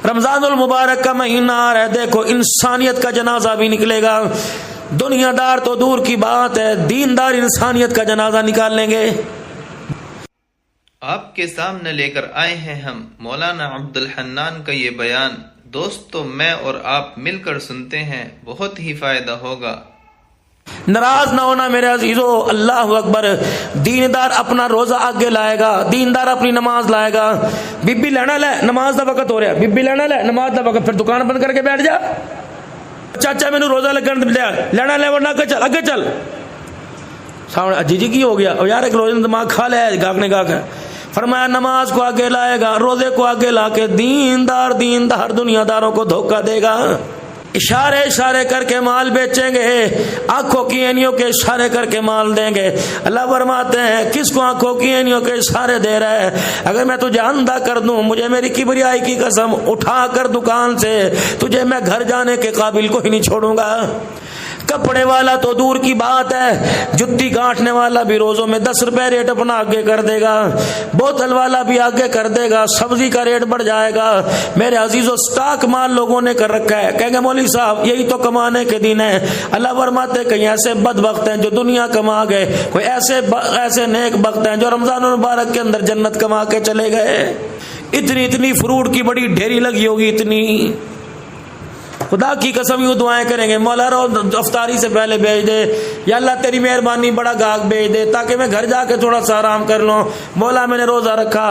رمضان المبارک کا مہینہ آ رہا ہے، دیکھو انسانیت کا جنازہ بھی نکلے گا. دنیا دار تو دور کی بات ہے، دیندار انسانیت کا جنازہ نکال لیں گے. آپ کے سامنے لے کر آئے ہیں ہم مولانا عبد الحنان کا یہ بیان. دوستو میں اور آپ مل کر سنتے ہیں، بہت ہی فائدہ ہوگا. ناراض نہ ہونا میرے عزیزو. اللہ اکبر. دیندار اپنا روزہ آگے لائے گا، دیندار اپنی نماز لائے گا. بی بی لینا لے، نماز دا وقت ہو رہا ہے، بی بی لینا لے، نماز دا وقت. پھر دکان بند کر کے بیٹھ جا. چاچا میں نے روزہ لگن لینا لے ورنہ اگے چل، اگے چل. سامنے جی جی کی ہو گیا یار، ایک روزے دماغ کھا لیا گاہک نے گاہک ہے. فرمایا نماز کو آگے لائے گا، روزے کو آگے لا کے دیندار دنیا داروں کو دھوکہ دے گا. اشارے اشارے کر کے مال بیچیں گے، آنکھوں کی اینیوں کے اشارے کر کے مال دیں گے. اللہ فرماتے ہیں کس کو آنکھوں کی اینیوں کے اشارے دے رہا ہے؟ اگر میں تجھے اندھا کر دوں، مجھے میری کبریائی کی قسم، اٹھا کر دکان سے تجھے میں گھر جانے کے قابل کو ہی نہیں چھوڑوں گا. کپڑے والا تو دور کی بات ہے، جتی گانٹنے والا بھی روزوں میں 10 روپے ریٹ اپنا آگے کر دے گا، بوتل والا بھی آگے کر دے گا، سبزی کا ریٹ بڑھ جائے گا. میرے عزیزو سٹاک مال لوگوں نے کر رکھا ہے. کہیں گے مولوی صاحب یہی تو کمانے کے دن ہے. اللہ فرماتے کہیں ایسے بدبخت ہیں جو دنیا کما گئے، کوئی ایسے نیک بخت ہیں جو رمضان المبارک کے اندر جنت کما کے چلے گئے. اتنی فروٹ کی بڑی ڈھیری لگی ہوگی، اتنی. خدا کی قسم یوں دعائیں کریں گے، مولا رو افطاری سے پہلے بھیج دے، یا اللہ تیری مہربانی بڑا گاہک بھیج دے تاکہ میں گھر جا کے تھوڑا سا آرام کر لوں. مولا میں نے روزہ رکھا،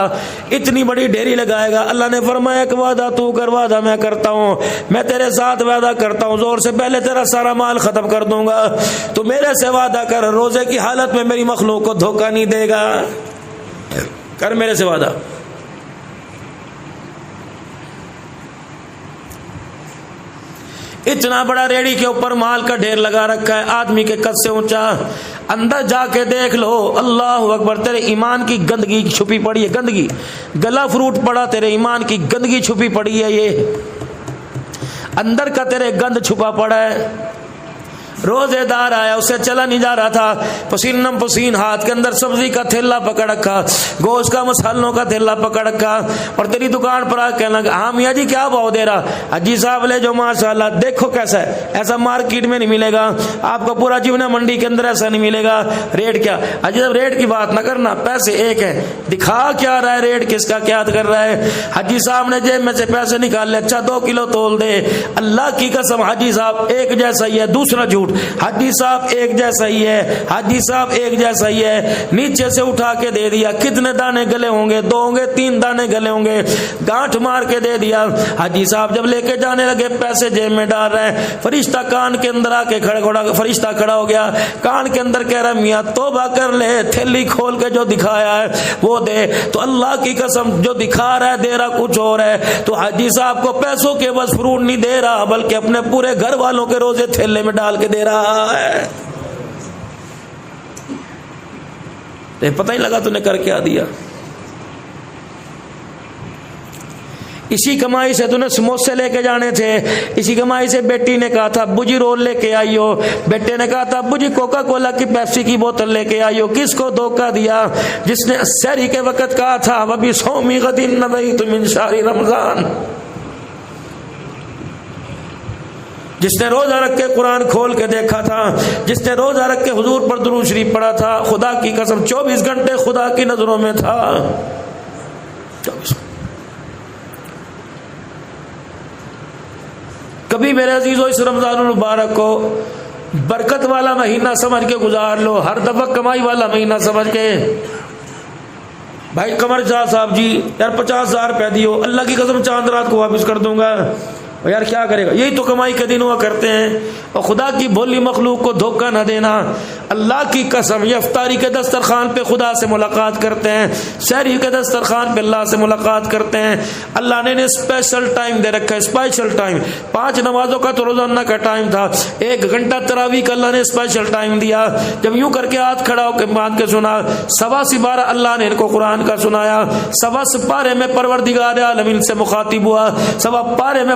اتنی بڑی ڈھیری لگائے گا. اللہ نے فرمایا ایک وعدہ تو کر، وعدہ میں کرتا ہوں، میں تیرے ساتھ وعدہ کرتا ہوں، زور سے پہلے تیرا سارا مال ختم کر دوں گا. تو میرے سے وعدہ کر، روزے کی حالت میں میری مخلوق کو دھوکہ نہیں دے گا. کر میرے سے وعدہ. اتنا بڑا ریڑی کے اوپر مال کا ڈھیر لگا رکھا ہے، آدمی کے قد سے اونچا. اندر جا کے دیکھ لو، اللہ اکبر، تیرے ایمان کی گندگی چھپی پڑی ہے. گندگی، گلا فروٹ پڑا، تیرے ایمان کی گندگی چھپی پڑی ہے. یہ اندر کا تیرے گند چھپا پڑا ہے. روزے دار آیا، اسے چلا نہیں جا رہا تھا، پسینم پسین، ہاتھ کے اندر سبزی کا تھیلا پکڑ رکھا، گوشت کا مسالوں کا تھیلا پکڑ رکھا، اور تیری دکان پر آ کہنے لگا ہاں میاں جی کیا بھاؤ دے رہا؟ حاجی صاحب لے جو ماشاءاللہ، دیکھو کیسا ہے، ایسا مارکیٹ میں نہیں ملے گا آپ کا، پورا جیونا منڈی کے اندر ایسا نہیں ملے گا. ریٹ کیا؟ حاجی صاحب ریٹ کی بات نہ کرنا، پیسے ایک ہے، دکھا کیا رہا ہے، ریٹ کس کا کیا کر رہا ہے. حاجی صاحب نے جیب میں سے پیسے نکال لے، اچھا 2 کلو تول دے. اللہ کی قسم حاجی صاحب ایک جیسا ہی ہے. دوسرا جھوٹ، حاجی صاحب ایک جیسا ہی ہے، حاجی صاحب ایک جیسا ہی ہے. نیچے سے اٹھا کے دے دیا. کتنے دانے گلے ہوں گے؟ 2 ہوں گے، 3 دانے گلے ہوں گے. گانٹھ مار کے دے دیا. حاجی صاحب جب لے کے جانے لگے، پیسے جیب میں ڈال رہے ہیں، فرشتہ کان کے اندر آ کے فرشتہ کھڑا ہو گیا، کان کے اندر کہہ رہا میاں توبہ کر لے، تھیلی کھول کے جو دکھایا ہے وہ دے. تو اللہ کی قسم جو دکھا رہا ہے دے رہا کچھ اور ہے. تو حاجی صاحب کو پیسوں کے بس فروٹ نہیں دے رہا، بلکہ اپنے پورے گھر والوں کے روزے تھیلے میں ڈال کے دے رہا ہے. پتہ ہی لگا تو نے کر کیا دیا. اسی کمائی سے تو نے سموسے لے کے جانے تھے، اسی کمائی سے بیٹی نے کہا تھا ابو جی رول لے کے آئی ہو، بیٹے نے کہا تھا ابو جی کوکا کولا کی پیپسی کی بوتل لے کے آئی ہو. کس کو دھوکہ دیا؟ جس نے سحری کے وقت کہا تھا وَبِ صَوْمِ غَدٍ نَوَيْتُ مِنْ شَهْرِ رمضان، جس نے روزہ رکھ کے قرآن کھول کے دیکھا تھا، جس نے روزہ رکھ کے حضور پر درود شریف پڑھا تھا، خدا کی قسم 24 گھنٹے خدا کی نظروں میں تھا. 24. کبھی میرے عزیزو اس رمضان المبارک کو برکت والا مہینہ سمجھ کے گزار لو، ہر دفعہ کمائی والا مہینہ سمجھ کے. بھائی قمر شاہ صاحب جی یار 50,000 روپے دیو، اللہ کی قسم چاند رات کو واپس کر دوں گا. یار کیا کرے گا، یہی تو کمائی کے دن ہوا کرتے ہیں. اور خدا کی بھولی مخلوق کو دھوکہ نہ دینا. اللہ کی قسم یہ افطاری کے دسترخوان پہ خدا سے ملاقات کرتے ہیں، سحری کے دسترخوان پہ اللہ سے ملاقات کرتے ہیں. اللہ نے اسپیشل ٹائم دے رکھا ہے، اسپیشل ٹائم. 5 نمازوں کا تو روزانہ کا ٹائم تھا، 1 گھنٹہ تراویح کا اللہ نے اسپیشل ٹائم دیا. جب یوں کر کے ہاتھ کھڑا ہو کے باندھ کے سنا، 12 اللہ نے ان کو قرآن کا سنایا. 12 پارے میں پروردگار عالمین سے مخاطب ہوا، 12 میں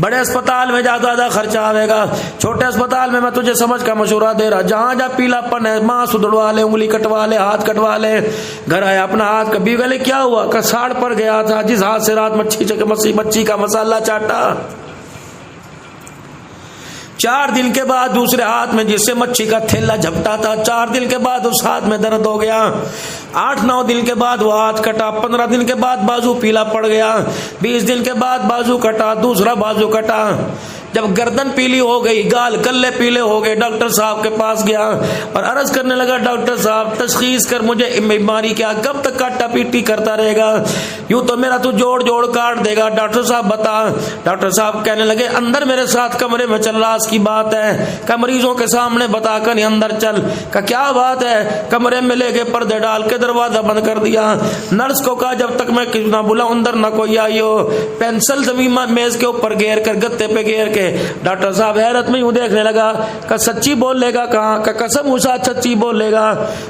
بڑے اسپتال میں جا زیادہ خرچہ آئے گا، چھوٹے اسپتال میں تجھے سمجھ کا مشورہ دے رہا، جہاں جا پیلا پن ہے ماں سدڑوا لے، انگلی کٹوا لے، ہاتھ کٹوا لے، گھر آیا اپنا ہاتھ کبھی گلے کیا ہوا کہ ساڑ پڑ گیا تھا، جس ہاتھ سے رات مچھی کا مسالہ چاٹا، 4 دن کے بعد دوسرے ہاتھ میں جس سے مچھی کا تھیلا جھپٹا تھا، 4 دن کے بعد اس ہاتھ میں درد ہو گیا، 8-9 دن کے بعد وہ ہاتھ کٹا، 15 دن کے بعد بازو پیلا پڑ گیا، 20 دن کے بعد بازو کٹا، دوسرا بازو کٹا، جب گردن پیلی ہو گئی، گال کلے پیلے ہو گئے، ڈاکٹر صاحب کے پاس گیا اور عرض کرنے لگا ڈاکٹر صاحب تشخیص کر مجھے بیماری کیا، کب تک کاٹا پیٹی کرتا رہے گا، یوں تو میرا تو جوڑ جوڑ کاٹ دے گا، ڈاکٹر صاحب بتا۔ ڈاکٹر صاحب کہنے لگے اندر میرے ساتھ کمرے میں چل، راز کی بات ہے کہ مریضوں کے سامنے بتا کر ہی اندر چل، کہ کیا بات ہے، کمرے میں لے کے پردے ڈال کے دروازہ بند کر دیا، نرس کو کہا جب تک میں نہ بلا اندر نہ کوئی آئی ہو، پینسل زمین میز کے اوپر گھیر کر گتے پہ گھیر کے ڈاکٹر صاحب حیرت میں یوں دیکھنے لگا کہ سچی بول لے گا، کہاں کہ قسم موسیٰ سچی بول لے گا،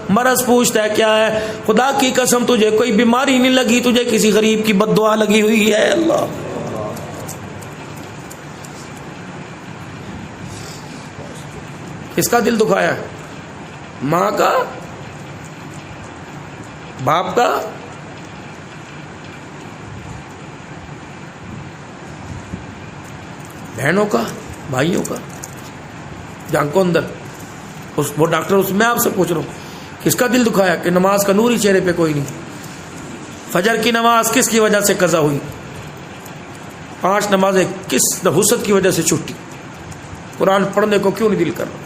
مرض پوچھتا ہے کیا ہے، خدا کی قسم تجھے کوئی بیماری نہیں لگی، تجھے کسی غریب کی بد دعا لگی ہوئی ہے۔ اللہ کس کا دل دکھایا، ماں کا، باپ کا، بہنوں کا، بھائیوں کا، جان کو اندر وہ ڈاکٹر، اس میں آپ سے پوچھ رہا ہوں کس کا دل دکھایا کہ نماز کا نور ہی چہرے پہ کوئی نہیں، فجر کی نماز کس کی وجہ سے قضا ہوئی، 5 نمازیں کس نحوست کی وجہ سے چھٹی، قرآن پڑھنے کو کیوں نہیں دل کر رہا،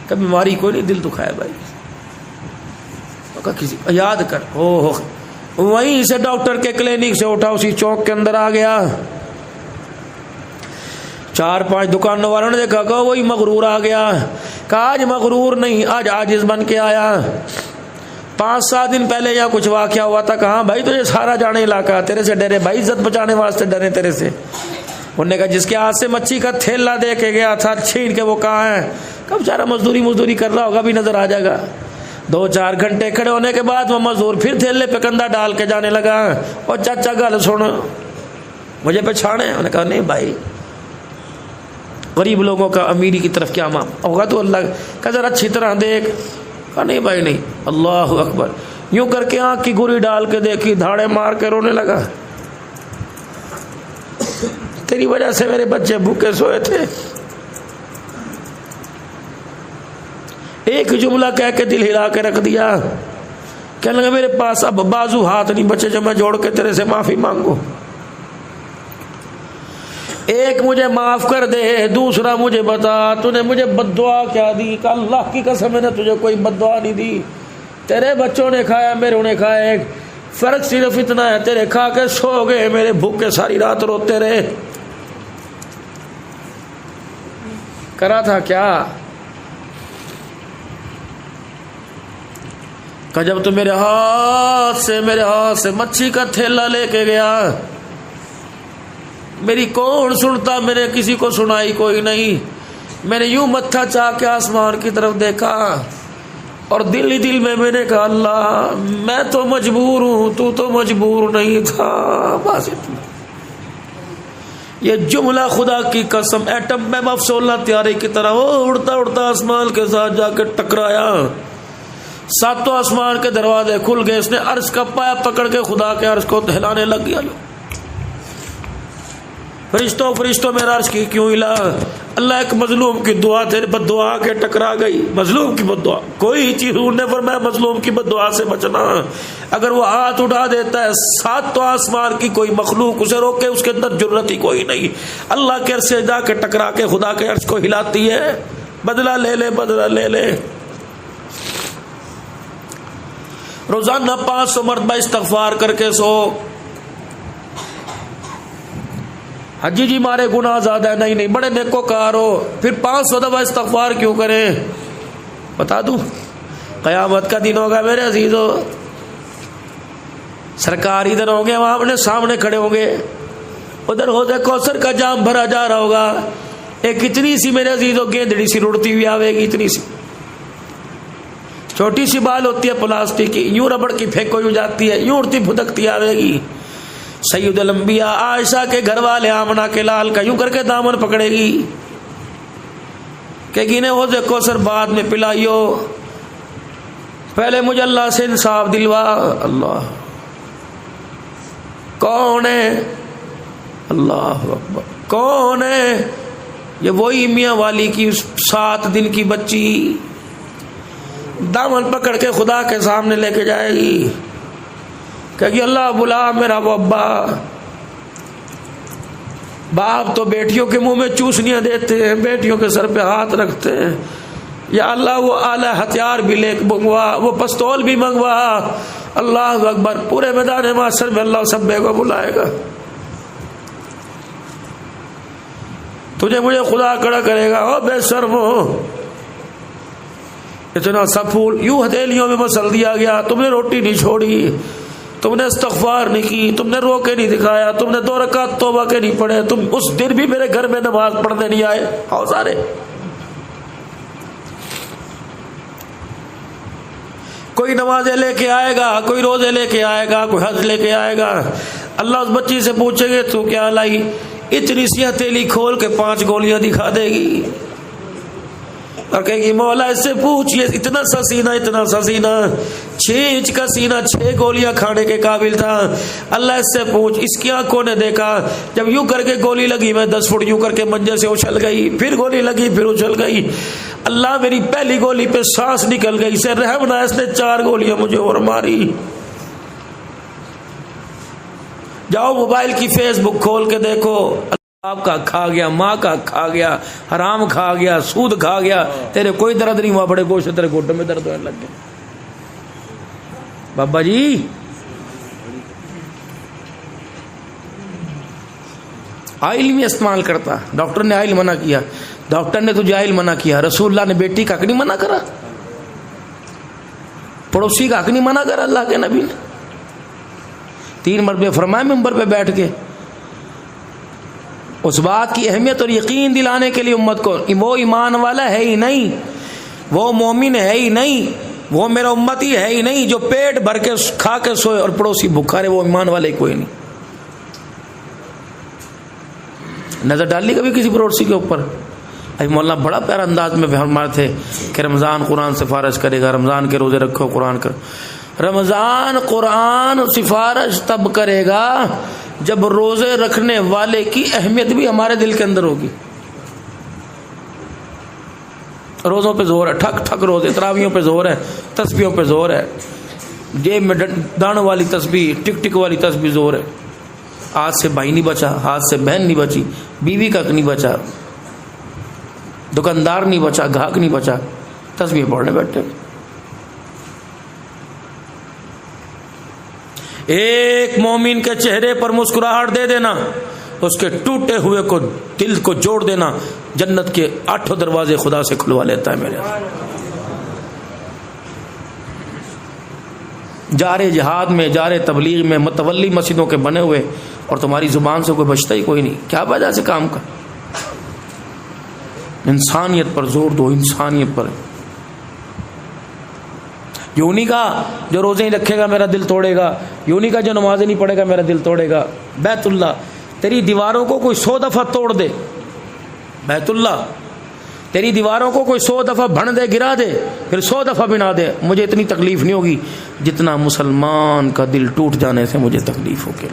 کبھی بیماری کوئی نہیں دل دکھایا بھائی، کسی یاد کر، او وہیں سے ڈاکٹر کے کلینک سے اٹھا اسی چوک کے اندر آ گیا، 4-5 دکانوں والوں نے دیکھا کہ وہی مغرور آ گیا، کہا آج مغرور نہیں آج عاجز بن کے آیا، 5-7 دن پہلے یہاں کچھ واقعہ ہوا تھا، کہاں بھائی تجھے سارا جانے علاقہ تیرے سے ڈرے بھائی، عزت بچانے واسطے ڈرے تیرے سے، انہوں نے کہا جس کے ہاتھ سے مچھی کا تھیلا دے کے گیا تھا چھین کے وہ کہاں ہے، کب بیچارہ مزدوری کر رہا ہوگا، بھی نظر آ جائے گا، 2-4 گھنٹے کھڑے ہونے کے بعد وہ مزدور پھر تھیلے پہ کندھا ڈال کے جانے لگا، اور چاچا گل سن مجھے پہچانے، انہوں نے کہا نہیں بھائی، غریب لوگوں کا امیری کی طرف کیا مام ہوگا، تو اللہ کا ذرا اچھی طرح دیکھ، کہا نہیں بھائی نہیں، اللہ اکبر، یوں کر کے آنکھ کی گوری ڈال کے دیکھی، دھاڑے مار کے رونے لگا، تیری وجہ سے میرے بچے بھوکے سوئے تھے، ایک جملہ کہہ کے دل ہلا کے رکھ دیا، کہنے لگا میرے پاس اب بازو ہاتھ نہیں بچے جو میں جوڑ کے تیرے سے معافی مانگوں، ایک مجھے معاف کر دے، دوسرا مجھے بتا تو نے مجھے بد دعا کیا دی، کہ اللہ کی قسم میں نے تجھے کوئی بد دعا نہیں دی، تیرے بچوں نے کھایا میرے نے کھایا، ایک فرق صرف اتنا ہے تیرے کھا کے سو گئے، میرے بھوکے ساری رات روتے رہے، کرا تھا کیا، کہ جب تو میرے ہاتھ سے مچھی کا تھیلا لے کے گیا، میری کون سنتا، میں نے کسی کو سنائی کوئی نہیں، میں نے یوں متھا چاہ کے آسمان کی طرف دیکھا اور دل ہی دل میں نے کہا اللہ میں تو مجبور ہوں، تو تو مجبور نہیں تھا، بس اتنا، یہ جملہ خدا کی قسم ایٹم میں مفصولہ تیاری کی طرح وہ اڑتا اڑتا آسمان کے ساتھ جا کے ٹکرایا، 7 آسمان کے دروازے کھل گئے، اس نے عرش کا پایا پکڑ کے خدا کے عرش کو ہلانے لگ گیا، فرشتوں میرا عرش کی کیوں ہلا، اللہ ایک مظلوم کی دعا تیرے بد دعا کے ٹکرا گئی، مظلوم کی بد دعا، کوئی چیز نے فرمایا مظلوم کی بد دعا سے بچنا، اگر وہ ہاتھ اٹھا دیتا ہے 7 آسمان کی کوئی مخلوق اسے روکے، اس کے اندر جرت ہی کوئی نہیں، اللہ کے عرش سے جا کے ٹکرا کے خدا کے عرش کو ہلاتی ہے، بدلہ لے لے، روزانہ 500 مرتبہ استغفار کر کے سو، حجی جی مارے گناہ زیادہ ہے، نہیں بڑے نیکوکار ہو، پھر 500 دفعہ استغفار کیوں کریں، بتا دوں قیامت کا دن ہوگا میرے عزیزو، سرکار ادھر ہوں گے، وہاں اپنے سامنے کھڑے ہوں گے، ادھر حوض کوثر کا جام بھرا جا رہا ہوگا، ایک اتنی سی میرے عزیزو گیندڑی سی رڑتی ہوئی آوے گی، اتنی سی چھوٹی سی بال ہوتی ہے پلاسٹک کی، یوں ربڑ کی پھینکو یوں جاتی ہے، یوں اڑتی پھدکتی آوے گی، سید الانبیاء عائشہ کے گھر والے آمنہ کے لال کا یوں کر کے دامن پکڑے گی کہ گنے حوض کوثر بعد میں پلائیو، پہلے مجھے اللہ سے انصاف دلوا۔ اللہ کون ہے؟ اللہ اکبر، کون ہے؟ یہ وہی میاں والی کی 7 دن کی بچی دامن پکڑ کے خدا کے سامنے لے کے جائے گی کہ اللہ بلا میرا وہ ابا۔ باپ تو بیٹیوں کے منہ میں چوسنیاں دیتے ہیں، بیٹیوں کے سر پہ ہاتھ رکھتے ہیں، یا اللہ وہ اعلی ہتھیار بھی لے منگوا، وہ پستول بھی منگوا۔ اللہ اکبر، پورے میدان محشر میں اللہ سب کو بلائے گا، تجھے مجھے خدا کھڑا کرے گا، او بے شرمو، اتنا سب پھول یوں ہتھیلیوں میں مسل دیا گیا، تم نے روٹی نہیں چھوڑی، تم نے استغفار نہیں کی، تم نے رو کے نہیں دکھایا، تم نے 2 رکعت توبہ کے نہیں پڑھے، تم اس دن بھی میرے گھر میں نماز پڑھنے نہیں آئے۔ آؤ سارے، کوئی نمازیں لے کے آئے گا، کوئی روزے لے کے آئے گا، کوئی حج لے کے آئے گا۔ اللہ اس بچی سے پوچھیں گے تو کیا لائی؟ اتنی سی ہتھیلی کھول کے 5 گولیاں دکھا دے گی اور کہے گی مولا اس سے پوچھ، یہ اتنا سا سینہ، اتنا سا سینہ، 6 انچ کا سینہ 6 گولیاں کھانے کے قابل تھا۔ اللہ اس سے پوچھ، اس کی آنکھوں نے دیکھا جب یوں کر کے گولی لگی میں 10 فٹ یوں کر کے منجے سے اچھل گئی، پھر گولی لگی پھر اچھل گئی، اللہ میری پہلی گولی پہ سانس نکل گئی، اسے رحم نہ، اس نے 4 گولیاں مجھے اور ماری۔ جاؤ موبائل کی فیس بک کھول کے دیکھو، باپ کا کھا گیا، ماں کا کھا گیا، حرام کھا گیا، سود کھا گیا، تیرے کوئی درد نہیں ہوا، بڑے گوشت تیرے گھٹنے میں درد ہونے لگ گیا۔ بابا جی آئل میں استعمال کرتا، ڈاکٹر نے آئل منع کیا، ڈاکٹر نے تجھے آئل منع کیا، رسول اللہ نے بیٹی کا حق نہیں منع کرا، پڑوسی کا حق نہیں منع کرا اللہ کے نبی نے؟ 3 مرتبہ فرمایا ممبر پہ بیٹھ کے، اس بات کی اہمیت اور یقین دلانے کے لیے امت کو، وہ ایمان والا ہے ہی نہیں، وہ مومن ہے ہی نہیں، وہ میرا امتی ہے ہی نہیں جو پیٹ بھر کے کھا کے سوئے اور پڑوسی بھوکا رہے، وہ ایمان والے کوئی نہیں۔ نظر ڈال لی کبھی کسی پڑوسی کے اوپر؟ ابھی مولانا بڑا پیارا انداز میں فرماتے تھے کہ رمضان قرآن سفارش کرے گا، رمضان کے روزے رکھو قرآن کر۔ رمضان قرآن سفارش تب کرے گا جب روزے رکھنے والے کی اہمیت بھی ہمارے دل کے اندر ہوگی۔ روزوں پہ زور ہے، ٹھک ٹھک روزے، تراویوں پہ زور ہے، تسبیحوں پہ زور ہے، جیب میں دانوں والی تسبیح، ٹک ٹک والی تسبیح زور ہے، ہاتھ سے بھائی نہیں بچا، ہاتھ سے بہن نہیں بچی، بیوی کا نہیں بچا، دکاندار نہیں بچا، گاہک نہیں بچا، تسبیح پڑھنے بیٹھے۔ ایک مومن کے چہرے پر مسکراہٹ دے دینا، اس کے ٹوٹے ہوئے کو دل کو جوڑ دینا، جنت کے 8 دروازے خدا سے کھلوا لیتا ہے۔ میرے جارے جہاد میں، جارے تبلیغ میں، متولی مسجدوں کے بنے ہوئے، اور تمہاری زبان سے کوئی بچتا ہی کوئی نہیں، کیا وجہ سے کام کا؟ انسانیت پر زور دو، انسانیت پر۔ یوں نہیں کہا جو روزے نہیں رکھے گا میرا دل توڑے گا، یوں نہیں کہا جو نمازیں نہیں پڑھے گا میرا دل توڑے گا۔ بیت اللہ تیری دیواروں کو کوئی 100 دفعہ توڑ دے، بیت اللہ تیری دیواروں کو کوئی 100 دفعہ بھن دے، گرا دے، پھر 100 دفعہ بنا دے، مجھے اتنی تکلیف نہیں ہوگی جتنا مسلمان کا دل ٹوٹ جانے سے مجھے تکلیف ہو کے۔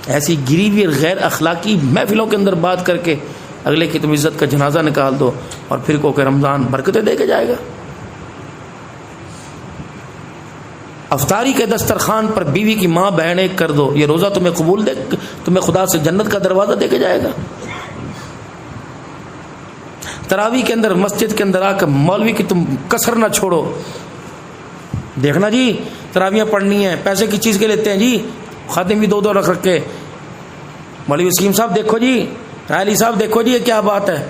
ایسی گری ہوئی غیر اخلاقی محفلوں کے اندر بات کر کے اگلے کی تم عزت کا جنازہ نکال دو، اور پھر کو کہ رمضان برکتیں دے کے جائے گا۔ افطاری کے دسترخوان پر بیوی کی ماں بہن ایک کر دو، یہ روزہ تمہیں قبول دے، تمہیں خدا سے جنت کا دروازہ دے کے جائے گا۔ تراویح کے اندر مسجد کے اندر آ کر مولوی کی تم کسر نہ چھوڑو، دیکھنا جی تراویحیں پڑھنی ہیں، پیسے کی چیز کے لیتے ہیں جی، خادم بھی 2 رکھ کے، مولوی وسیم صاحب دیکھو جی، علی صاحب دیکھو جی، یہ کیا بات ہے،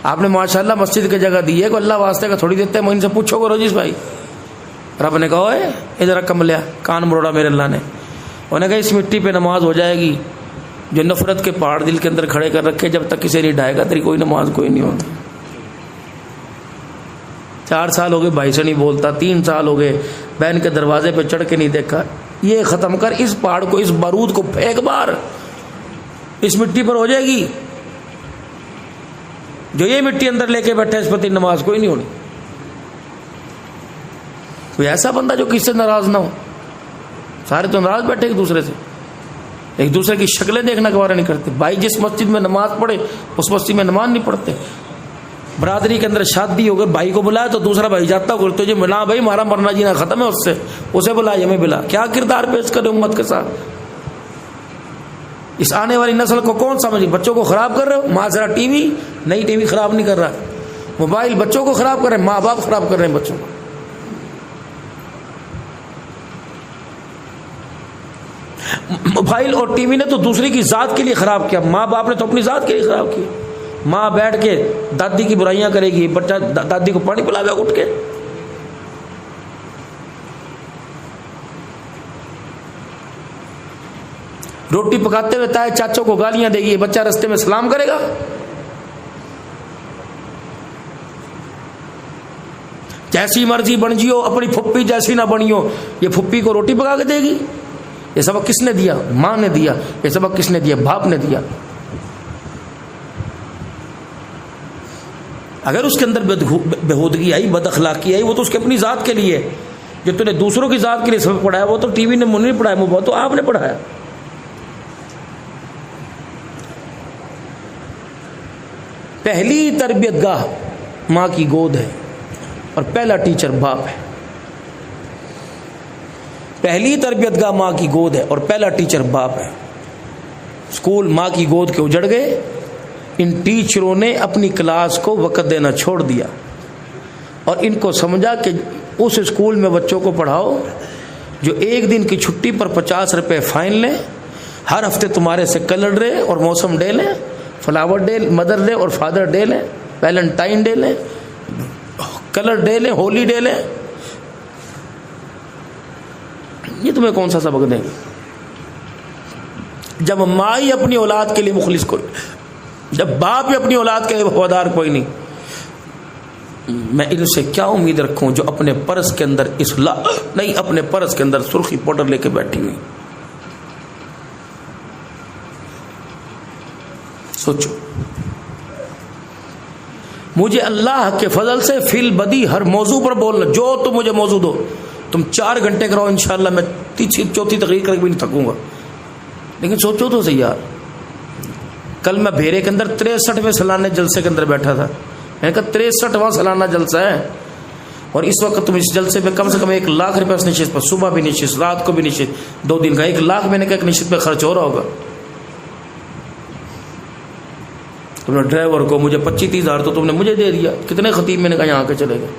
آپ نے ماشاءاللہ مسجد کی جگہ دی ہے، کوئی اللہ واسطے کا تھوڑی دیتے ہیں، ان سے پوچھو کرو جی بھائی۔ رب نے کہا ہے ادھر کم لیا، کان مروڑا میرے اللہ نے، انہوں نے کہا اس مٹی پہ نماز ہو جائے گی جو نفرت کے پہاڑ دل کے اندر کھڑے کر رکھے، جب تک کسی نہیں ڈھائے گا تیری کوئی نماز کوئی نہیں ہوگی۔ 4 سال ہو گئے بھائی سے نہیں بولتا، 3 سال ہو گئے بہن کے دروازے پہ چڑھ کے نہیں دیکھا. یہ ختم کر اس پہاڑ کو, اس بارود کو پھینک باہر, اس مٹی پر ہو جائے گی. جو یہ مٹی اندر لے کے بیٹھا اس پر تیری نماز کوئی نہیں ہونی. کوئی ایسا بندہ جو کس سے ناراض نہ ہو. سارے تو ناراض بیٹھے ایک دوسرے سے, ایک دوسرے کی شکلیں دیکھنا گوارا نہیں کرتے. بھائی جس مسجد میں نماز پڑھے اس مسجد میں نماز نہیں پڑھتے. برادری کے اندر شادی ہو گئی, بھائی کو بلایا تو دوسرا بھائی جاتا ہو تجھے ملا بھائی ہمارا مرنا جینا ختم ہے اس سے, اسے بلا ہمیں بلا. کیا کردار پیش کرے امت کے ساتھ. اس آنے والی نسل کو کون سمجھے. بچوں کو خراب کر رہے ہو, معاشرہ ٹی وی, نئی ٹی وی خراب نہیں کر رہا, موبائل بچوں کو خراب کر رہے ہیں, ماں باپ خراب کر رہے ہیں بچوں کو. موبائل اور ٹی وی نے تو دوسری کی ذات کے لیے خراب کیا, ماں باپ نے تو اپنی ذات کے لیے خراب کیا. ماں بیٹھ کے دادی کی برائیاں کرے گی, بچہ دادی کو پانی پلا گا اٹھ کے. روٹی پکاتے ہوئے تائے چاچوں کو گالیاں دے گی, بچہ رستے میں سلام کرے گا. جیسی مرضی بن جیو, اپنی پھپھی جیسی نہ بنیو, یہ پھپھی کو روٹی پکا کے دے گی. یہ سبق کس نے دیا؟ ماں نے دیا. یہ سبق کس نے دیا؟ باپ نے دیا. اگر اس کے اندر بےہودگی آئی, بد اخلاقی آئی, وہ تو اس کی اپنی ذات کے لیے. جو تو نے دوسروں کی ذات کے لیے سبق پڑھایا وہ تو ٹی وی نے نہیں پڑھایا, وہ تو آپ نے پڑھایا. پہلی تربیت گاہ ماں کی گود ہے اور پہلا ٹیچر باپ ہے. پہلی تربیت گاہ ماں کی گود ہے اور پہلا ٹیچر باپ ہے. اسکول ماں کی گود کے اجڑ گئے. ان ٹیچروں نے اپنی کلاس کو وقت دینا چھوڑ دیا اور ان کو سمجھا کہ اس اسکول میں بچوں کو پڑھاؤ جو ایک دن کی چھٹی پر 50 روپے فائن لیں, ہر ہفتے تمہارے سے کلر ڈے اور موسم ڈے لیں, فلاور ڈے, مدر ڈے اور فادر ڈے لیں, ویلنٹائن ڈے لیں, کلر ڈے لیں, ہولی ڈے لیں. یہ تمہیں کون سا سبق دیں گے جب ماں ہی اپنی اولاد کے لیے مخلص کوئی, جب باپ ہی اپنی اولاد کے لیے وفادار کوئی نہیں. میں ان سے کیا امید رکھوں جو اپنے پرس کے اندر اصلاح نہیں, اپنے پرس کے اندر سرخی پاؤڈر لے کے بیٹھی ہوئی. سوچو. مجھے اللہ کے فضل سے فی البدی ہر موضوع پر بولنا, جو تم مجھے موضوع دو, تم 4 گھنٹے کراؤ انشاءاللہ, میں چوتھی تقریر کر کے بھی نہیں تھکوں گا. لیکن سوچو تو صحیح یار, کل میں بھیرے کے اندر 63ویں سالانہ جلسے کے اندر بیٹھا تھا. میں نے کہا 63واں سالانہ جلسہ ہے اور اس وقت تم اس جلسے پہ کم سے کم 1 لاکھ روپے اس نشست پر, صبح بھی نشست, رات کو بھی نشست, 2 دن کا 1 لاکھ میں نے کہا ایک نشست پہ خرچ ہو رہا ہوگا. تم نے ڈرائیور کو مجھے 25-30 ہزار تو تم نے مجھے دے دیا. کتنے خطیب میں نے کہا یہاں کے چلے گئے.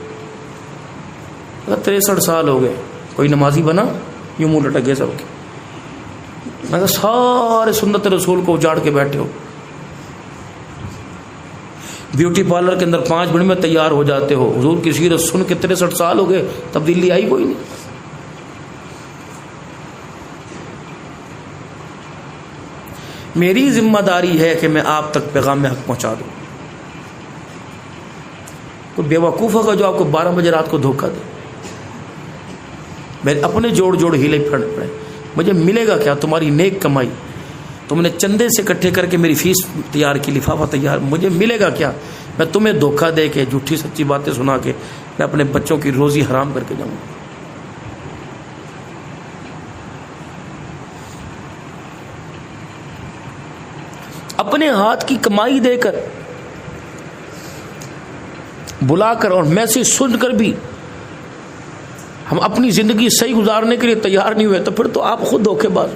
63 سال ہو گئے, کوئی نمازی بنا؟ یوں منہ لٹک گئے سب کے. میں کہا سارے سنت رسول کو اجاڑ کے بیٹھے ہو. بیوٹی پارلر کے اندر 5 منٹ میں تیار ہو جاتے ہو. حضور کی سیرت سن کے 63 سال ہو گئے, تبدیلی آئی کوئی نہیں. میری ذمہ داری ہے کہ میں آپ تک پیغام حق پہنچا دوں. کوئی بیوقوف ہوگا جو آپ کو 12 بجے رات کو دھوکہ دے. میرے اپنے جوڑ ہیلے پھڑ پڑے. مجھے ملے گا کیا؟ تمہاری نیک کمائی. تم نے چندے سے اکٹھے کر کے میری فیس تیار کی, لفافہ تیار, مجھے ملے گا کیا؟ میں تمہیں دھوکہ دے کے, جھوٹی سچی باتیں سنا کے میں اپنے بچوں کی روزی حرام کر کے جاؤں گا. اپنے ہاتھ کی کمائی دے کر, بلا کر اور میسج سن کر بھی ہم اپنی زندگی صحیح گزارنے کے لیے تیار نہیں ہوئے تو پھر تو آپ خود دھوکے باز.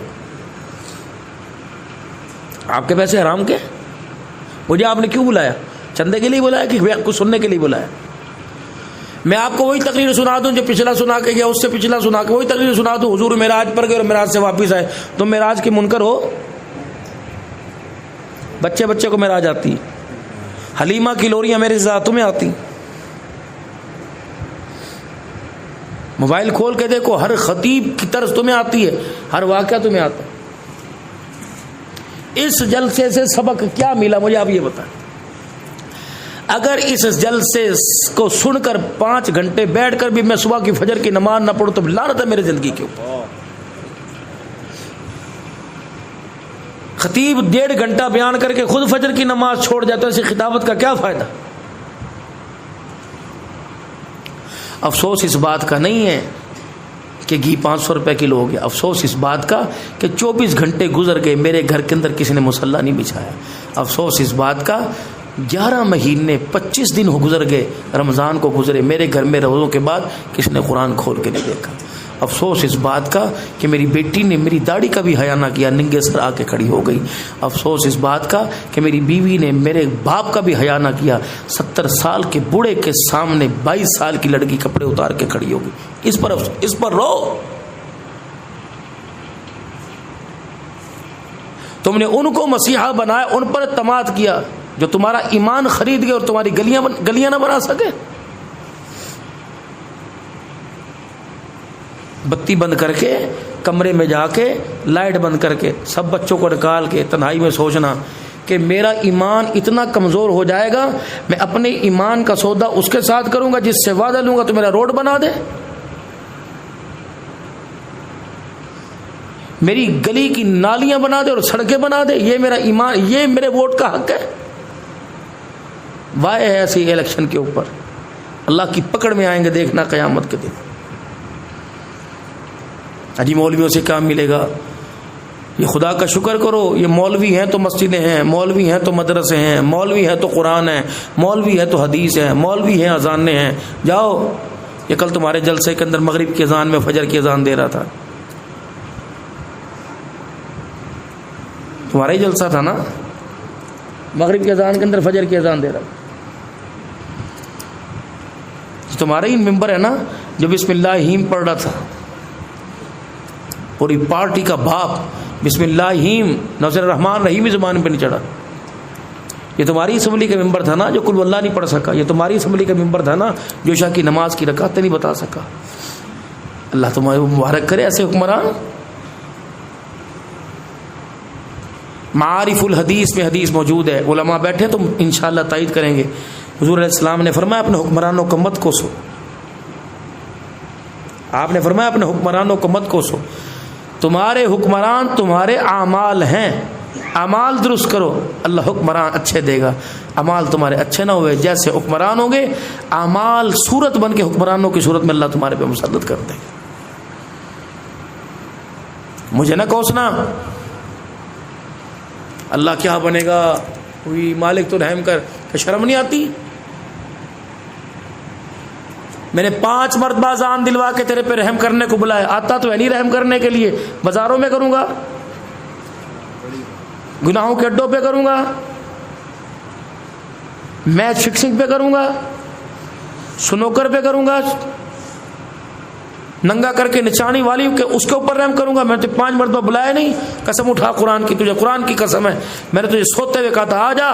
آپ کے پیسے حرام کے. مجھے آپ نے کیوں بلایا؟ چندے کے لیے بلایا کہ کچھ سننے کے لیے بلایا؟ میں آپ کو وہی تقریر سنا دوں جو پچھلا سنا کے گیا, اس سے پچھلا سنا کے وہی تقریر سنا دوں. حضور معراج پر گئے اور معراج سے واپس آئے. تم معراج کے منکر ہو. بچے کو معراج آتی, حلیمہ کی لوریاں میرے ساتھ تمہیں آتی. موبائل کھول کے دیکھو, ہر خطیب کی طرز تمہیں آتی ہے, ہر واقعہ تمہیں آتا ہے. اس جلسے سے سبق کیا ملا مجھے آپ یہ بتائیں. اگر اس جلسے کو سن کر 5 گھنٹے بیٹھ کر بھی میں صبح کی فجر کی نماز نہ پڑھوں تو لعنت ہے میری زندگی کے اوپر. خطیب 1.5 گھنٹہ بیان کر کے خود فجر کی نماز چھوڑ جاتا ہے، اسے خطابت کا کیا فائدہ؟ افسوس اس بات کا نہیں ہے کہ گھی 500 روپے کلو ہو گیا، افسوس اس بات کا کہ 24 گھنٹے گزر گئے میرے گھر کے اندر کسی نے مصلی نہیں بچھایا. افسوس اس بات کا 11 مہینے 25 دن گزر گئے، رمضان کو گزرے، میرے گھر میں روزوں کے بعد کسی نے قرآن کھول کے نہیں دیکھا. افسوس اس بات کا کہ میری بیٹی نے میری داڑھی کا بھی حیا نہ کیا، ننگے سر آ کے کھڑی ہو گئی. افسوس اس بات کا کہ میری بیوی نے میرے باپ کا بھی حیا نہ کیا، 70 سال کے بوڑھے کے سامنے 22 سال کی لڑکی کپڑے اتار کے کھڑی ہو گئی. اس پر رو. تم نے ان کو مسیحا بنایا، ان پر اعتماد کیا جو تمہارا ایمان خرید گئے اور تمہاری گلیاں نہ بنا سکے. بتی بند کر کے کمرے میں جا کے لائٹ بند کر کے سب بچوں کو نکال کے تنہائی میں سوچنا کہ میرا ایمان اتنا کمزور ہو جائے گا میں اپنے ایمان کا سودا اس کے ساتھ کروں گا جس سے وعدہ لوں گا تو میرا روڈ بنا دے، میری گلی کی نالیاں بنا دے اور سڑکیں بنا دے. یہ میرا ایمان، یہ میرے ووٹ کا حق ہے. وائے ہے ایسی الیکشن کے اوپر، اللہ کی پکڑ میں آئیں گے دیکھنا قیامت کے دن. اجی مولویوں سے کام ملے گا. یہ خدا کا شکر کرو، یہ مولوی ہیں تو مسجدیں ہیں، مولوی ہیں تو مدرسے ہیں، مولوی ہیں تو قرآن ہے، مولوی ہے تو حدیث ہے، مولوی ہیں اذانیں ہیں. جاؤ، یہ کل تمہارے جلسے کے اندر مغرب کی اذان میں فجر کی اذان دے رہا تھا، تمہارا ہی جلسہ تھا نا، مغرب کی اذان کے اندر فجر کی اذان دے رہا تھا. تمہارا ہی ممبر ہے نا جو بسم اللہ ہیم پڑھ رہا تھا. پوری پارٹی کا باپ بسم اللہ ہیم ناصر الرحمن رحیم زبان پہ نہیں چڑھا. یہ تمہاری اسمبلی کا ممبر تھا نا جو کل اللہ نہیں پڑھ سکا. یہ تمہاری اسمبلی کا ممبر تھا نا جو عشاء کی نماز کی رکعتیں نہیں بتا سکا. اللہ تمہارے مبارک کرے ایسے حکمران. معارف الحدیث میں حدیث موجود ہے، علماء بیٹھے تو انشاءاللہ تائید کریں گے. حضور علیہ السلام نے فرمایا اپنے حکمرانوں کو مت کوسو. آپ نے فرمایا اپنے حکمرانوں کو مت کوسو. تمہارے حکمران تمہارے اعمال ہیں، اعمال درست کرو، اللہ حکمران اچھے دے گا. اعمال تمہارے اچھے نہ ہوئے، جیسے حکمران ہوں گے اعمال صورت بن کے حکمرانوں کی صورت میں اللہ تمہارے پہ مسلط کر دے گا. مجھے نہ کوسنا. اللہ کیا بنے گا، کوئی مالک تو رحم کر. کہ شرم نہیں آتی؟ میں نے 5 مرتبہ اذان دلوا کے تیرے پہ رحم کرنے کو بلایا، آتا تو ہے نہیں رحم کرنے کے لیے. بازاروں میں کروں گا، گناہوں کے اڈوں پہ کروں گا، میچ فکسنگ پہ کروں گا، سنوکر پہ کروں گا، ننگا کر کے نچانی والی کے اس کے اوپر رحم کروں گا. میں نے 5 مرتبہ بلایا نہیں. قسم اٹھا قرآن کی، تجھے قرآن کی قسم ہے، میں نے تجھے سوتے ہوئے کہا تھا آ جا،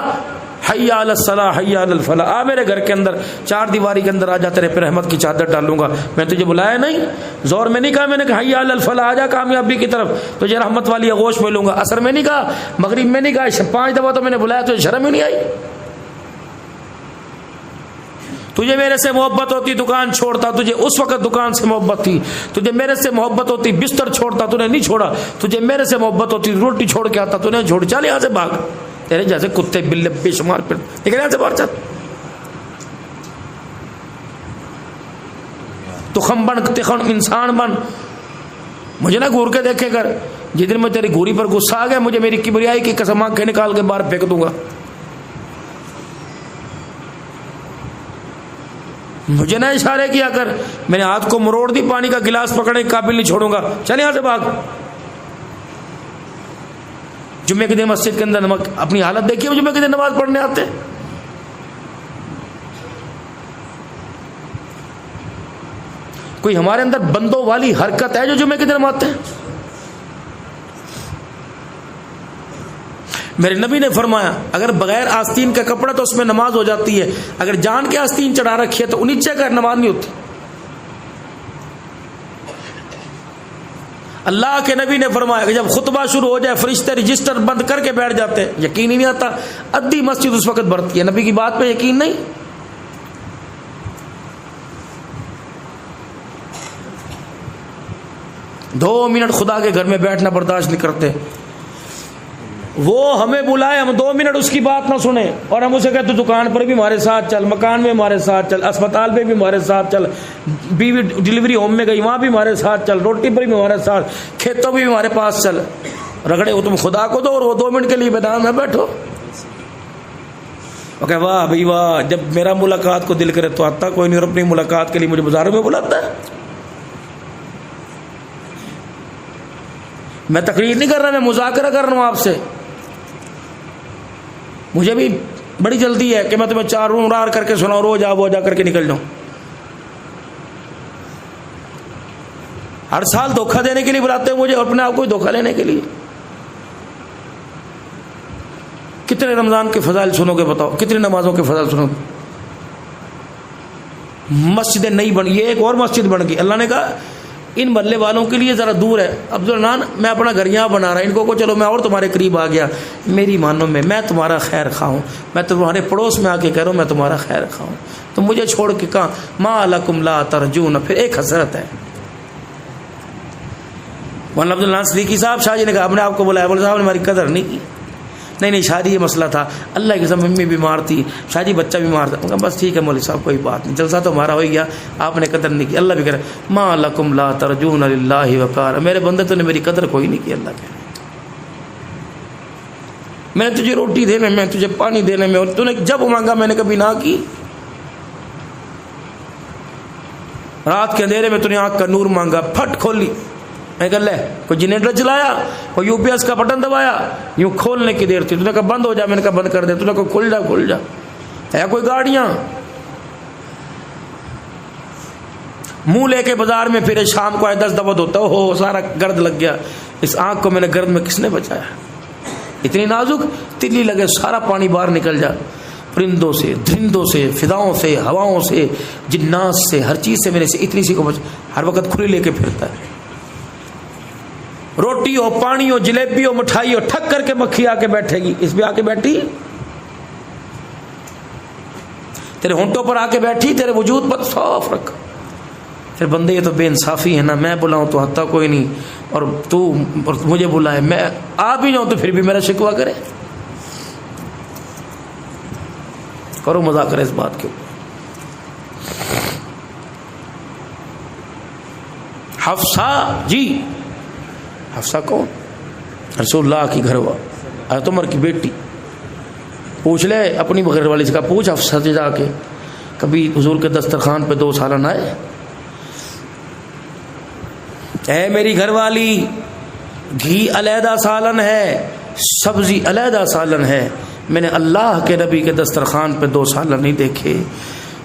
حی علی الصلاح حی علی الفلاح، آ میرے گھر کے اندر 4 دیواری کے اندر آ جا، تیرے پہ رحمت کی چادر ڈالوں گا. میں نے تجھے بلایا نہیں، زور میں نہیں کہا، میں نے کہا حی علی الفلاح، آ جا کامیابی کی طرف، تجھے رحمت والی آغوش میں لوں گا. عصر میں نہیں کہا، مغرب میں نہیں کہا، 5 دفعہ تو میں نے بلایا، تجھے شرم ہی نہیں آئی؟ تجھے میرے سے محبت ہوتی دکان چھوڑتا، تجھے اس وقت دکان سے محبت تھی. تجھے میرے سے محبت ہوتی بستر چھوڑتا، تو نے نہیں چھوڑا. تجھے میرے سے محبت ہوتی روٹی چھوڑ کے آتا، تو نے چھوڑ. چل یہاں سے بھاگ، تیرے جیسے کتے بلے بے شمار پھر نکل یہاں سے باہر. چل تخم بن، تخم انسان بن. مجھے نہ گور کے دیکھے کر. جس دن میں تیری گوری پر غصہ آ گیا، مجھے میری کبریائی کی قسم آنکھیں نکال کے باہر پھینک دوں گا. مجھے نہ اشارے کیا کر. میں نے ہاتھ کو مروڑ دی، پانی کا گلاس پکڑنے کے قابل نہیں چھوڑوں گا. چل یہاں سے بھاگ. جمعے کے دن مسجد کے اندر اپنی حالت دیکھیے، جمعے کے دن نماز پڑھنے آتے. کوئی ہمارے اندر بندوں والی حرکت ہے جو جمعے کے دن آتے ہیں؟ میرے نبی نے فرمایا اگر بغیر آستین کا کپڑا تو اس میں نماز ہو جاتی ہے، اگر جان کے آستین چڑھا رکھی ہے تو نیچے کا نماز نہیں ہوتی. اللہ کے نبی نے فرمایا کہ جب خطبہ شروع ہو جائے فرشتے رجسٹر بند کر کے بیٹھ جاتے ہیں. یقین ہی نہیں آتا, ادھی مسجد اس وقت بھرتی ہے. نبی کی بات پہ یقین نہیں. دو منٹ خدا کے گھر میں بیٹھنا برداشت نہیں کرتے. وہ ہمیں بلائے, ہم 2 منٹ اس کی بات نہ سنیں اور ہم اسے کہتے دکان پر بھی ہمارے ساتھ چل, مکان میں ہمارے ساتھ چل, اسپتال میں بھی ہمارے ساتھ چل, بیوی ڈلیوری ہوم میں گئی وہاں بھی ہمارے ساتھ چل, روٹی پر بھی ہمارے ساتھ, کھیتوں بھی ہمارے پاس چل. رگڑے ہو تم خدا کو دو اور وہ 2 منٹ کے لیے میدان میں بیٹھو. اوکے واہ بھائی واہ, جب میرا ملاقات کو دل کرے تو آتا کوئی نہیں, اور اپنی ملاقات کے لیے مجھے بازاروں میں بلاتا ہے. میں تقریر نہیں کر رہا, میں مذاکرہ کر رہا ہوں آپ سے. مجھے بھی بڑی جلدی ہے کہ میں تمہیں 4 رار کر کے سناؤں, روز آ وہ جا کر کے نکل جاؤں. ہر سال دھوکہ دینے کے لیے بلاتے ہیں مجھے اور اپنے آپ کو دھوکہ لینے کے لیے. کتنے رمضان کے فضائل سنو گے بتاؤ, کتنی نمازوں کے فضائل سنو گے. مسجدیں نہیں بن, یہ ایک اور مسجد بن گئی. اللہ نے کہا ان محلے والوں کے لیے ذرا دور ہے. عبدالرحمان میں اپنا گھر یہاں بنا رہا, ان کو چلو میں اور تمہارے قریب آ گیا. میری مانو میں تمہارا خیر خواہ ہوں, میں تمہارے پڑوس میں آ کے کہہ رہا ہوں میں تمہارا خیر خواہ ہوں. تم مجھے چھوڑ کے کہاں ما لکم لا ترجون, پھر ایک حسرت ہے. مولانا عبداللہ صدیقی صاحب شاہ جی نے کہا اپنے آپ کو بلایا, بولے صاحب نے ہماری قدر نہیں کی. نہیں شادی یہ مسئلہ تھا, اللہ کی قسم ممی بیمار تھی, شاہ جی بچہ بیمار تھا. بس ٹھیک ہے مولوی صاحب کوئی بات نہیں, جلسہ تو ہمارا ہو گیا, آپ نے قدر نہیں کی. اللہ بھی کہہ رہا ما لکم لا ترجون للہ وقارا, میرے بندے تو نے میری قدر کوئی نہیں کی. اللہ کہہ رہا میں نے تجھے روٹی دینے میں, تجھے پانی دینے میں, اور تو نے جب مانگا میں نے کبھی نہ کی. رات کے اندھیرے میں تو نے آنکھ کا نور مانگا, پھٹ کھولی, میں کہا لے کوئی جنریٹر چلایا, کوئی یو پی ایس کا بٹن دبایا, یوں کھولنے کی دیر تھی, تو نے کہا بند ہو جا, میں نے کہا بند کر دے, تو نے کہا کھل جا. ہے کوئی گاڑیاں منہ لے کے بازار میں پھرے, شام کو آئے 10 دفعہ دھوتا ہو سارا گرد لگ گیا. اس آنکھ کو میں نے گرد میں کس نے بچایا, اتنی نازک تلی لگے سارا پانی باہر نکل جا. پرندوں سے, درندوں سے, فضاؤں سے, ہواؤں سے, جنات سے, ہر چیز سے, میرے سے اتنی سی کو بچ, ہر وقت کھلی لے کے پھرتا ہے. روٹی ہو, پانی ہو, جلیبی ہو, مٹھائی ہو, ٹھک کر کے مکھی آ کے بیٹھے گی, اس پہ آ کے بیٹھی, تیرے ہونٹوں پر آ کے بیٹھی, تیرے وجود پر صاف رکھ. پھر بندے یہ تو بے انصافی ہے نا, میں بلاؤں تو حتیٰ کوئی نہیں, اور تو مجھے بلائے, میں آ بھی جاؤں تو پھر بھی میرا شکوہ کرے. کرو مذاکرہ اس بات کے. حفصہ جی, حفصہ کون؟ رسول اللہ کی گھر والی, حضرت عمر کی بیٹی. پوچھ لے اپنی گھر والی سے, کہا پوچھ حفصہ سے جا کے کبھی حضور کے دسترخوان پہ 2 سالن آئے؟ اے میری گھر والی, گھی علیحدہ سالن ہے, سبزی علیحدہ سالن ہے, میں نے اللہ کے نبی کے دسترخوان پہ 2 سالن نہیں دیکھے.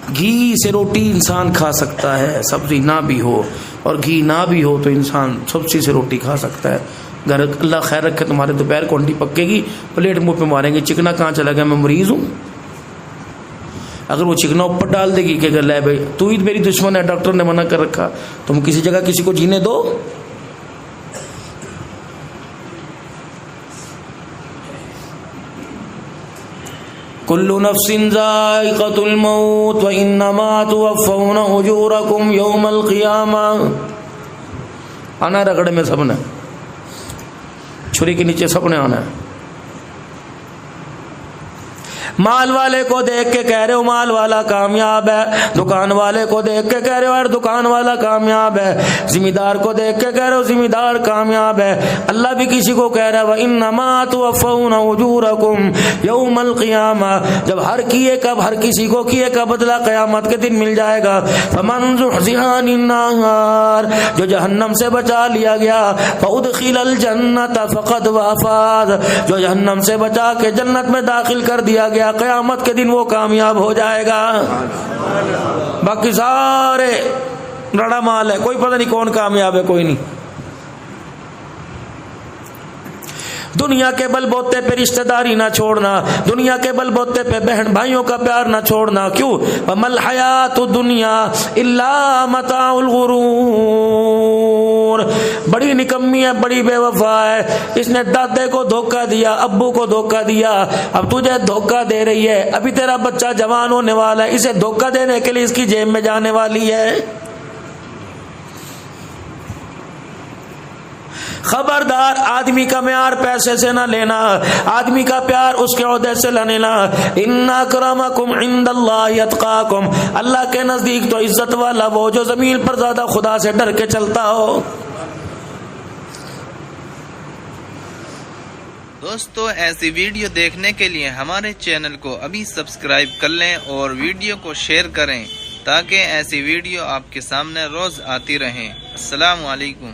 گھی سے روٹی انسان کھا سکتا ہے, سبزی نہ بھی ہو, اور گھی نہ بھی ہو تو انسان سبزی سے روٹی کھا سکتا ہے. گھر اللہ خیر رکھے, تمہارے دوپہر کو انڈی پکے گی, پلیٹ منہ پہ ماریں گے, چکنا کہاں چلا گیا, میں مریض ہوں. اگر وہ چکنا اوپر ڈال دے گی کہ لے بھائی تو ہی میری دشمن ہے, ڈاکٹر نے منع کر رکھا, تم کسی جگہ کسی کو جینے دو. کل نفس ذائقۃ الموت وانما توفون اجورکم یوم القیامہ. آنا رگڑے میں سب نے, چھری کے نیچے سب نے آنا ہے. مال والے کو دیکھ کے کہہ رہے ہو مال والا کامیاب ہے, دکان والے کو دیکھ کے کہہ رہے ہو یار دکان والا کامیاب ہے, ذمہ دار کو دیکھ کے کہہ رہے ہو ذمہ دار کامیاب ہے. اللہ بھی کسی کو کہہ رہا ہے وَإِنَّمَا تُوَفَّوْنَ أُجُورَكُمْ يَوْمَ الْقِيَامَةِ, جب ہر کیے کا ہر کسی کو کیے کا بدلہ قیامت کے دن مل جائے گا. فَمَنْ زُحْزِحَ عَنِ النَّارِ, جو جہنم سے بچا لیا گیا, فَأُدْخِلَ الْجَنَّةَ فَقَدْ وَفَازَ, جو جہنم سے بچا کے جنت میں داخل کر دیا گیا قیامت کے دن وہ کامیاب ہو جائے گا. باقی سارے رڑا مال ہے, کوئی پتہ نہیں کون کامیاب ہے کوئی نہیں. دنیا کے بل بوتے پہ رشتہ داری نہ چھوڑنا، دنیا کے بل بوتے پہ بہن بھائیوں کا پیار نہ چھوڑنا. کیوں؟ وَمَا الْحَيَاةُ الدُّنْيَا إِلَّا مَتَاعُ الْغُرُورِ. بڑی نکمی ہے، بڑی بے وفا ہے. اس نے دادے کو دھوکہ دیا، ابو کو دھوکہ دیا، اب تجھے دھوکہ دے رہی ہے. ابھی تیرا بچہ جوان ہونے والا ہے، اسے دھوکہ دینے کے لیے اس کی جیب میں جانے والی ہے. خبردار، آدمی کا معیار پیسے سے نہ لینا، آدمی کا پیار اس کے عہدے سے نہ لینا. ان اکرمکم عند اللہ اتقاکم. اللہ کے نزدیک تو عزت والا وہ جو زمین پر زیادہ خدا سے ڈر کے چلتا ہو. دوستو ایسی ویڈیو دیکھنے کے لیے ہمارے چینل کو ابھی سبسکرائب کر لیں اور ویڈیو کو شیئر کریں تاکہ ایسی ویڈیو آپ کے سامنے روز آتی رہیں. السلام علیکم.